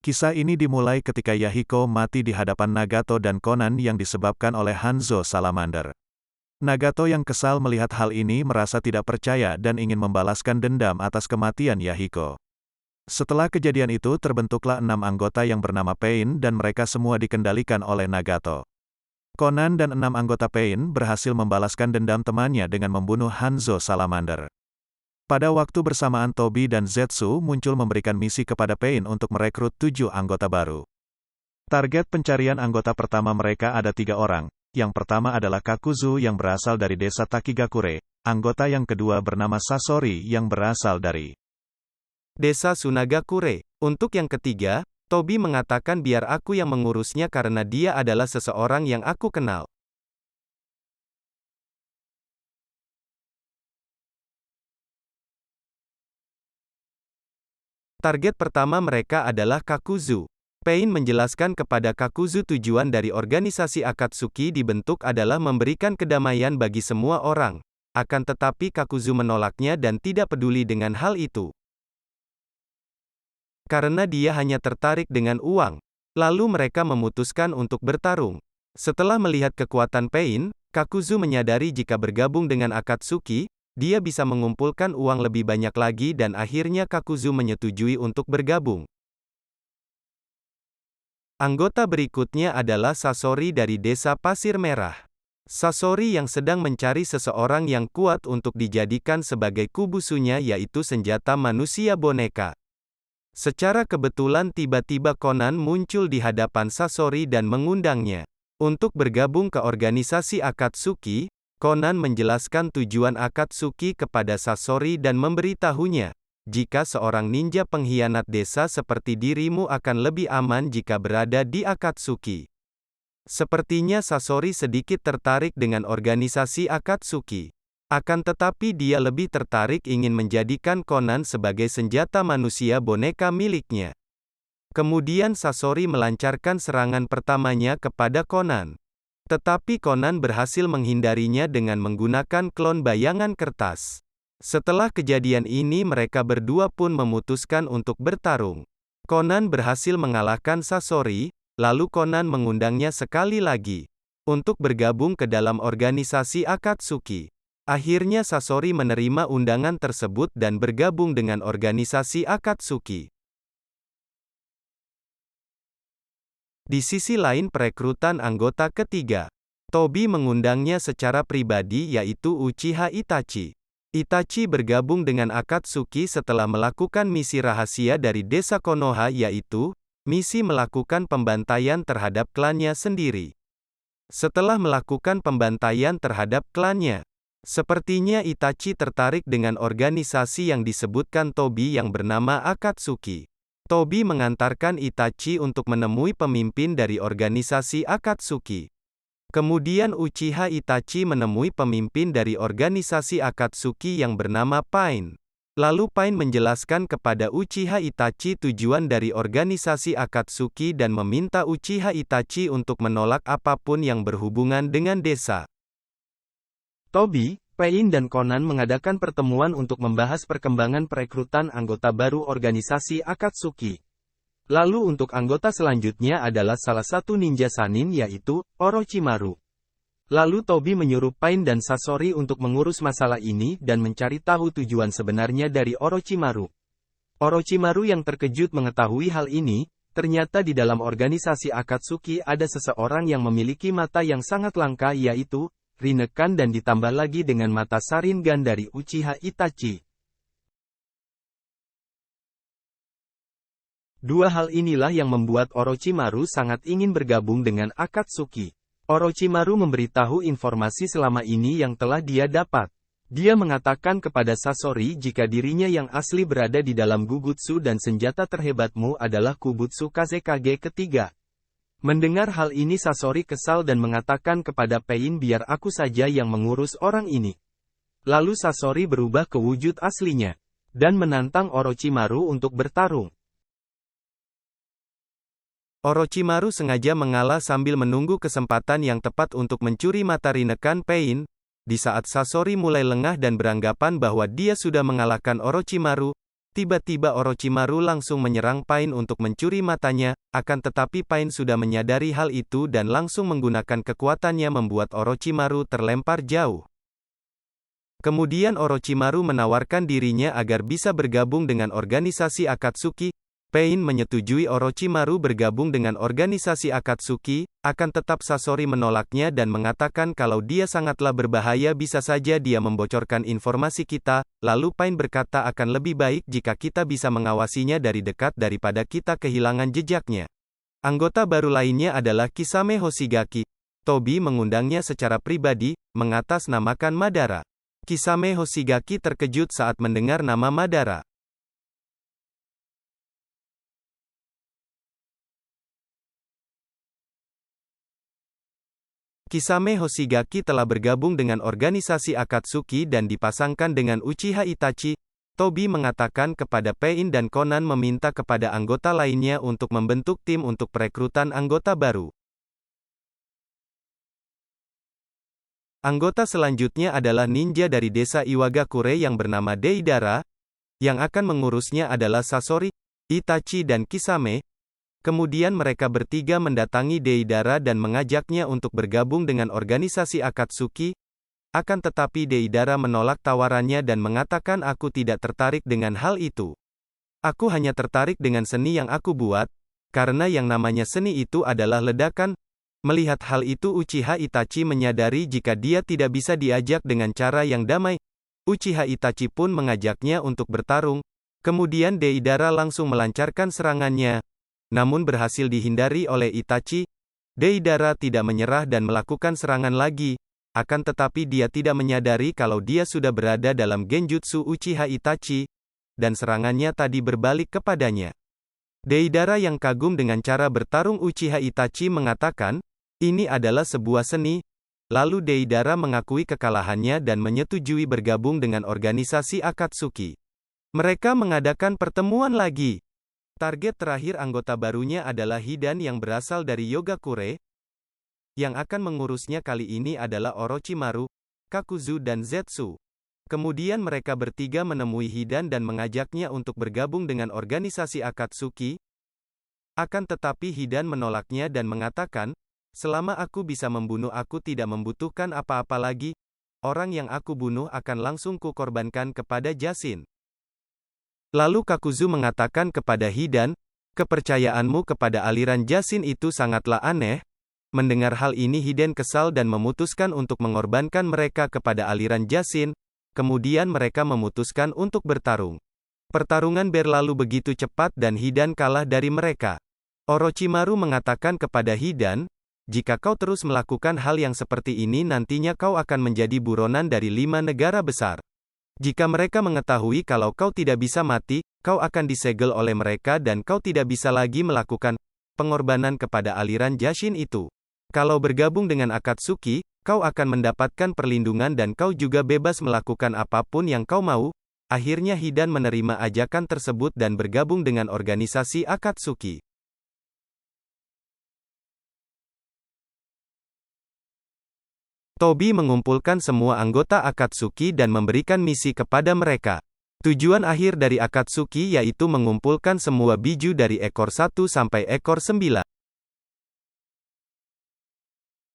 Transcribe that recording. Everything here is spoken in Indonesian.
Kisah ini dimulai ketika Yahiko mati di hadapan Nagato dan Conan yang disebabkan oleh Hanzo Salamander. Nagato yang kesal melihat hal ini merasa tidak percaya dan ingin membalaskan dendam atas kematian Yahiko. Setelah kejadian itu terbentuklah 6 anggota yang bernama Pain dan mereka semua dikendalikan oleh Nagato. Conan dan 6 anggota Pain berhasil membalaskan dendam temannya dengan membunuh Hanzo Salamander. Pada waktu bersamaan Tobi dan Zetsu muncul memberikan misi kepada Pain untuk merekrut 7 anggota baru. Target pencarian anggota pertama mereka ada 3 orang. Yang pertama adalah Kakuzu yang berasal dari desa Takigakure. Anggota yang kedua bernama Sasori yang berasal dari desa Sunagakure. Untuk yang ketiga, Tobi mengatakan biar aku yang mengurusnya karena dia adalah seseorang yang aku kenal. Target pertama mereka adalah Kakuzu. Pain menjelaskan kepada Kakuzu tujuan dari organisasi Akatsuki dibentuk adalah memberikan kedamaian bagi semua orang. Akan tetapi Kakuzu menolaknya dan tidak peduli dengan hal itu. Karena dia hanya tertarik dengan uang. Lalu mereka memutuskan untuk bertarung. Setelah melihat kekuatan Pain, Kakuzu menyadari jika bergabung dengan Akatsuki, dia bisa mengumpulkan uang lebih banyak lagi dan akhirnya Kakuzu menyetujui untuk bergabung. Anggota berikutnya adalah Sasori dari desa Pasir Merah. Sasori yang sedang mencari seseorang yang kuat untuk dijadikan sebagai kubusunya yaitu senjata manusia boneka. Secara kebetulan tiba-tiba Conan muncul di hadapan Sasori dan mengundangnya untuk bergabung ke organisasi Akatsuki. Conan menjelaskan tujuan Akatsuki kepada Sasori dan memberitahunya, jika seorang ninja pengkhianat desa seperti dirimu akan lebih aman jika berada di Akatsuki. Sepertinya Sasori sedikit tertarik dengan organisasi Akatsuki. Akan tetapi dia lebih tertarik ingin menjadikan Conan sebagai senjata manusia boneka miliknya. Kemudian Sasori melancarkan serangan pertamanya kepada Conan. Tetapi Conan berhasil menghindarinya dengan menggunakan klon bayangan kertas. Setelah kejadian ini mereka berdua pun memutuskan untuk bertarung. Conan berhasil mengalahkan Sasori, lalu Conan mengundangnya sekali lagi untuk bergabung ke dalam organisasi Akatsuki. Akhirnya Sasori menerima undangan tersebut dan bergabung dengan organisasi Akatsuki. Di sisi lain perekrutan anggota ketiga, Tobi mengundangnya secara pribadi yaitu Uchiha Itachi. Itachi bergabung dengan Akatsuki setelah melakukan misi rahasia dari desa Konoha yaitu, misi melakukan pembantaian terhadap klannya sendiri. Setelah melakukan pembantaian terhadap klannya, sepertinya Itachi tertarik dengan organisasi yang disebutkan Tobi yang bernama Akatsuki. Tobi mengantarkan Itachi untuk menemui pemimpin dari organisasi Akatsuki. Kemudian Uchiha Itachi menemui pemimpin dari organisasi Akatsuki yang bernama Pain. Lalu Pain menjelaskan kepada Uchiha Itachi tujuan dari organisasi Akatsuki dan meminta Uchiha Itachi untuk menolak apapun yang berhubungan dengan desa. Tobi, Pain dan Conan mengadakan pertemuan untuk membahas perkembangan perekrutan anggota baru organisasi Akatsuki. Lalu untuk anggota selanjutnya adalah salah satu ninja Sannin yaitu Orochimaru. Lalu Tobi menyuruh Pain dan Sasori untuk mengurus masalah ini dan mencari tahu tujuan sebenarnya dari Orochimaru. Orochimaru yang terkejut mengetahui hal ini, ternyata di dalam organisasi Akatsuki ada seseorang yang memiliki mata yang sangat langka yaitu Rinnegan dan ditambah lagi dengan mata Sharingan dari Uchiha Itachi. Dua hal inilah yang membuat Orochimaru sangat ingin bergabung dengan Akatsuki. Orochimaru memberitahu informasi selama ini yang telah dia dapat. Dia mengatakan kepada Sasori jika dirinya yang asli berada di dalam Gugutsu dan senjata terhebatmu adalah Kubutsu Kazekage ketiga. Mendengar hal ini Sasori kesal dan mengatakan kepada Pain biar aku saja yang mengurus orang ini. Lalu Sasori berubah ke wujud aslinya, dan menantang Orochimaru untuk bertarung. Orochimaru sengaja mengalah sambil menunggu kesempatan yang tepat untuk mencuri mata Rinnegan Pain. Di saat Sasori mulai lengah dan beranggapan bahwa dia sudah mengalahkan Orochimaru, Tiba-tiba Orochimaru langsung menyerang Pain untuk mencuri matanya, akan tetapi Pain sudah menyadari hal itu dan langsung menggunakan kekuatannya membuat Orochimaru terlempar jauh. Kemudian Orochimaru menawarkan dirinya agar bisa bergabung dengan organisasi Akatsuki. Pain menyetujui Orochimaru bergabung dengan organisasi Akatsuki, akan tetap Sasori menolaknya dan mengatakan kalau dia sangatlah berbahaya, bisa saja dia membocorkan informasi kita. Lalu Pain berkata akan lebih baik jika kita bisa mengawasinya dari dekat daripada kita kehilangan jejaknya. Anggota baru lainnya adalah Kisame Hoshigaki. Tobi mengundangnya secara pribadi, mengatasnamakan Madara. Kisame Hoshigaki terkejut saat mendengar nama Madara. Kisame Hoshigaki telah bergabung dengan organisasi Akatsuki dan dipasangkan dengan Uchiha Itachi. Tobi mengatakan kepada Pain dan Conan meminta kepada anggota lainnya untuk membentuk tim untuk perekrutan anggota baru. Anggota selanjutnya adalah ninja dari desa Iwagakure yang bernama Deidara. Yang akan mengurusnya adalah Sasori, Itachi dan Kisame. Kemudian mereka bertiga mendatangi Deidara dan mengajaknya untuk bergabung dengan organisasi Akatsuki. Akan tetapi Deidara menolak tawarannya dan mengatakan aku tidak tertarik dengan hal itu. Aku hanya tertarik dengan seni yang aku buat, karena yang namanya seni itu adalah ledakan. Melihat hal itu Uchiha Itachi menyadari jika dia tidak bisa diajak dengan cara yang damai. Uchiha Itachi pun mengajaknya untuk bertarung. Kemudian Deidara langsung melancarkan serangannya. Namun berhasil dihindari oleh Itachi. Deidara tidak menyerah dan melakukan serangan lagi. Akan tetapi dia tidak menyadari kalau dia sudah berada dalam genjutsu Uchiha Itachi. Dan serangannya tadi berbalik kepadanya. Deidara yang kagum dengan cara bertarung Uchiha Itachi mengatakan, ini adalah sebuah seni. Lalu Deidara mengakui kekalahannya dan menyetujui bergabung dengan organisasi Akatsuki. Mereka mengadakan pertemuan lagi. Target terakhir anggota barunya adalah Hidan yang berasal dari Yogakure. Yang akan mengurusnya kali ini adalah Orochimaru, Kakuzu dan Zetsu. Kemudian mereka bertiga menemui Hidan dan mengajaknya untuk bergabung dengan organisasi Akatsuki. Akan tetapi Hidan menolaknya dan mengatakan, selama aku bisa membunuh aku tidak membutuhkan apa-apa lagi. Orang yang aku bunuh akan langsung kukorbankan kepada Jashin. Lalu Kakuzu mengatakan kepada Hidan, kepercayaanmu kepada aliran Jashin itu sangatlah aneh. Mendengar hal ini Hidan kesal dan memutuskan untuk mengorbankan mereka kepada aliran Jashin. Kemudian mereka memutuskan untuk bertarung. Pertarungan berlalu begitu cepat dan Hidan kalah dari mereka. Orochimaru mengatakan kepada Hidan, jika kau terus melakukan hal yang seperti ini nantinya kau akan menjadi buronan dari 5 negara besar. Jika mereka mengetahui kalau kau tidak bisa mati, kau akan disegel oleh mereka dan kau tidak bisa lagi melakukan pengorbanan kepada aliran Jashin itu. Kalau bergabung dengan Akatsuki, kau akan mendapatkan perlindungan dan kau juga bebas melakukan apapun yang kau mau. Akhirnya Hidan menerima ajakan tersebut dan bergabung dengan organisasi Akatsuki. Tobi mengumpulkan semua anggota Akatsuki dan memberikan misi kepada mereka. Tujuan akhir dari Akatsuki yaitu mengumpulkan semua biju dari ekor 1 sampai ekor 9.